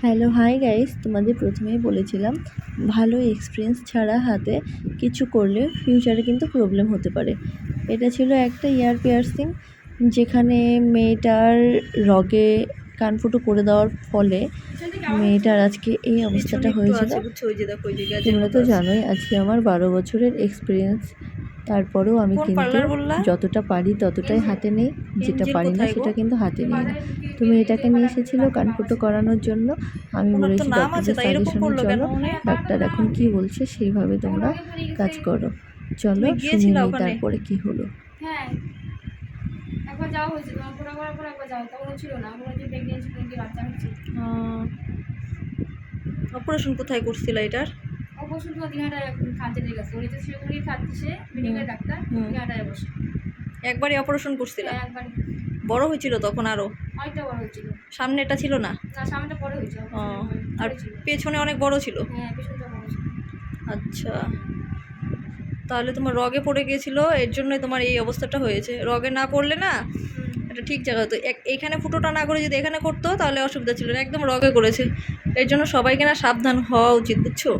Hello hi guys, তোমাদের প্রথমেই বলেছিলাম ভালো এক্সপিরিয়েন্স ছাড়া হাতে কিছু করলে ফিউচারে কিন্তু প্রবলেম হতে পারে। এটা ছিল একটা ইয়ার পিয়ার্সিং, যেখানে মেয়েটার রগে কানফুটো করে দেওয়ার ফলে মেয়েটার আজকে এই অবস্থাটা হয়েছিল। তোমরা তো জানোই আজকে আমার 12 বছরের এক্সপিরিয়েন্স, তারপরেও আমি কিন্তু যতটা পারি ততটাই হাতে নেই, যেটা পারি না সেটা কিন্তু হাতে নিই না। তুমি এটাকে নিয়ে এসেছিলো কানফুটো করানোর জন্য। আমি বলেছি ডক্টরের সাজেশনে চলো, ডাক্তার এখন কি বলছে সেইভাবে তোমরা কাজ করো। চলো শুনে নিই তারপরে কি হলো। হ্যাঁ, একবার যাওয়া হয়েছিল, পুরো করার পর একবার যাওয়া তখন ছিল না, আমরা যে প্রেগনেন্সি বাচ্চা হচ্ছে। অপারেশন কোথায় করছিল এটার? অপারেশন তো দিনহাটায় খাঁচে লেগে গেছে, ওই যে শিলিগুড়ি খাচ্ছে মেডিকেল ডাক্তার দিনহাটায় বসে। একবারই অপারেশন করছিল? একবার। বড় হয়েছিল তখন আরো? অনেকটা বড় হয়েছিল। সামনেটা ছিল না? না, সামনেটা পরে হয়েছিল। আর পেছনে অনেক বড় ছিল? হ্যাঁ, পেছনটা বড় ছিল। আচ্ছা, তাহলে তোমার রগে পড়ে গিয়েছিল, এর জন্যই তোমার এই অবস্থাটা হয়েছে। রগে না পড়লে না এটা ঠিক জায়গা হতো। এইখানে ফুটোটা না করে যদি এখানে করতো তাহলে অসুবিধা ছিল না, একদম রগে করেছে। এর জন্য সবাইকে না সাবধান হওয়া উচিত, বুঝছো?